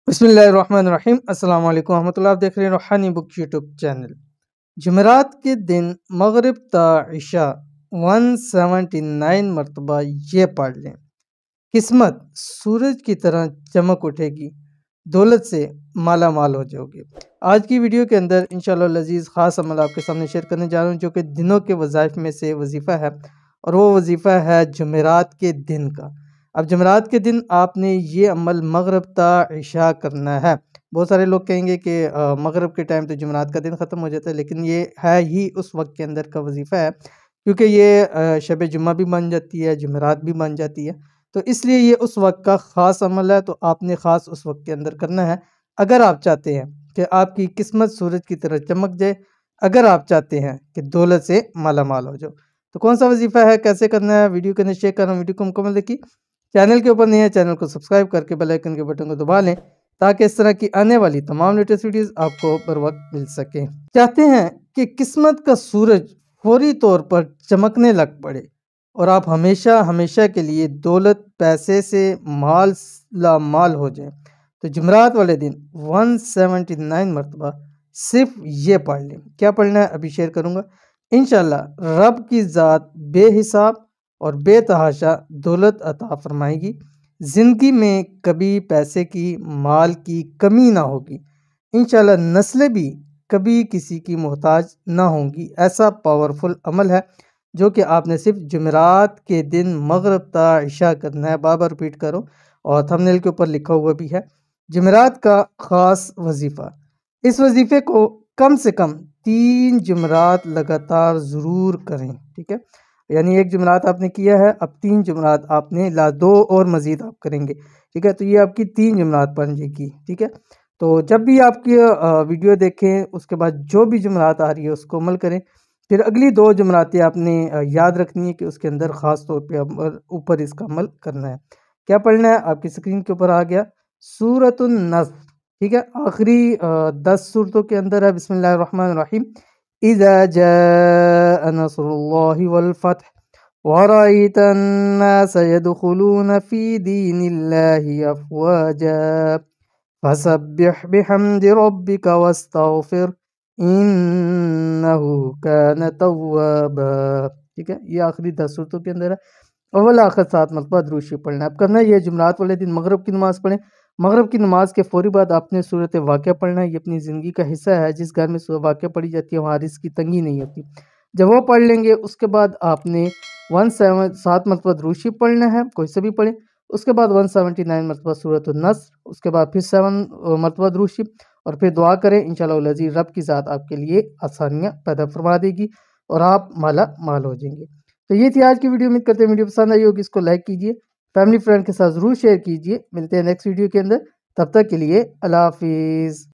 बिस्मिल्लाहिर्रहमानिर्रहीम अस्सलाम वालेकुम रहमतुल्लाह। आप देख रहे हैं रूहानी बुक यूट्यूब चैनल। जुमेरात के दिन मगरिब ता इशा 179 मरतबा ये पढ़ लें। किस्मत सूरज की तरह चमक उठेगी, दौलत से माला माल हो जाओगे। आज की वीडियो के अंदर इंशाअल्लाह लजीज़ ख़ास अमल आपके सामने शेयर करने जा रहा हूँ, जो कि दिनों के वज़ाइफ में से वजीफ़ा है, और वो वजीफ़ा है जुमेरात के दिन का। अब जुमेरात के दिन आपने ये अमल मगरिब ता इशा करना है। बहुत सारे लोग कहेंगे कि मगरिब के टाइम तो जुमेरात का दिन ख़त्म हो जाता है, लेकिन ये है ही उस वक्त के अंदर का वजीफ़ा है, क्योंकि ये शब जुम्मा भी बन जाती है, जुमेरात भी बन जाती है। तो इसलिए ये उस वक्त का ख़ास अमल है, तो आपने ख़ास उस वक्त के अंदर करना है। अगर आप चाहते हैं कि आपकी किस्मत सूरज की तरह चमक जाए, अगर आप चाहते हैं कि दौलत से माला माल हो जाओ, तो कौन सा वजीफ़ा है, कैसे करना है, वीडियो के अंदर शेयर कर रहा हूँ। वीडियो को मुकम्मल देखिए। चैनल के ऊपर नहीं है, चैनल को सब्सक्राइब करके बेल आइकन के बटन को दबा लें, ताकि इस तरह की आने वाली तमाम लेटेस्ट वीडियोस आपको बर वक्त मिल सके। चाहते हैं कि किस्मत का सूरज फौरी तौर पर चमकने लग पड़े और आप हमेशा हमेशा के लिए दौलत पैसे से माल ला माल हो जाए, तो जुमरात वाले दिन 179 मरतबा सिर्फ ये पढ़ लें। क्या पढ़ना है अभी शेयर करूँगा। इंशाल्लाह रब की ज़ात बेहिसाब और बेतहाशा दौलत अता फरमाएगी। ज़िंदगी में कभी पैसे की माल की कमी ना होगी। इंशाल्लाह नस्लें भी कभी किसी की मोहताज ना होंगी। ऐसा पावरफुल अमल है जो कि आपने सिर्फ जुमेरात के दिन मगरिब ता इशा करना है। बार बार रिपीट करो, और थंबनेल के ऊपर लिखा हुआ भी है जुमेरात का ख़ास वजीफ़ा। इस वजीफ़े को कम से कम 3 जुमेरात लगातार ज़रूर करें, ठीक है। यानी एक जुमेरात आपने किया है, अब 3 जुमेरात आपने ला 2 और मज़ीद आप करेंगे, ठीक है। तो ये आपकी 3 जुमेरात बन जाएगी, ठीक है। तो जब भी आपकी वीडियो देखें, उसके बाद जो भी जुमेरात आ रही है उसको अमल करें। फिर अगली 2 जुमरातें आपने याद रखनी है कि उसके अंदर ख़ास तौर पे ऊपर इसका अमल करना है। क्या पढ़ना है आपकी स्क्रीन के ऊपर आ गया, सूरतुन नस्र, ठीक है। आखिरी 10 सूरतों के अंदर है बिस्मिल्लाहिर्रहमानिर्रहीम। इज़ा जाअ नस्रुल्लाहि वल फतह वरअयतन नास यदखुलून फी दीनिल्लाहि अफ़वाजा फसब्बिह बिहम्दि रब्बिका वस्तगफिर इन्नहु कान तव्वाबा, ठीक है। ये आखिरी 10 सूरतों के अंदर है। अव्वल आखिर 7 मरतबा दुरूद शरीफ पढ़ना है। अब करना है ये जुमरात वाले दिन मगरिब की नमाज़ पढ़ें। मगरिब की नमाज के फ़ौरी बाद आपने सूरत वाक़िया पढ़ना है। ये अपनी ज़िंदगी का हिस्सा है। जिस घर में सूरत वाक़िया पढ़ी जाती है वहाँ रिज़्क़ की तंगी नहीं होती। जब वो पढ़ लेंगे उसके बाद आपने 7 मरतबा दुरूद शरीफ पढ़ना है, कोई से भी पढ़ें। उसके बाद 179 मरतबा सूरतुन नस्र, उसके बाद फिर 7 मरतबा दुरूद शरीफ, और फिर दुआ करें। इंशाअल्लाह अज़ीज़ रब की ज़ात आपके लिए आसानियाँ पैदा फरमा देगी और आप माला माल हो जाएंगे। तो ये थी आज की वीडियो। उम्मीद करते हैं वीडियो पसंद आई होगी। इसको लाइक कीजिए, फैमिली फ्रेंड के साथ ज़रूर शेयर कीजिए। मिलते हैं नेक्स्ट वीडियो के अंदर, तब तक के लिए अल्लाह हाफिज़।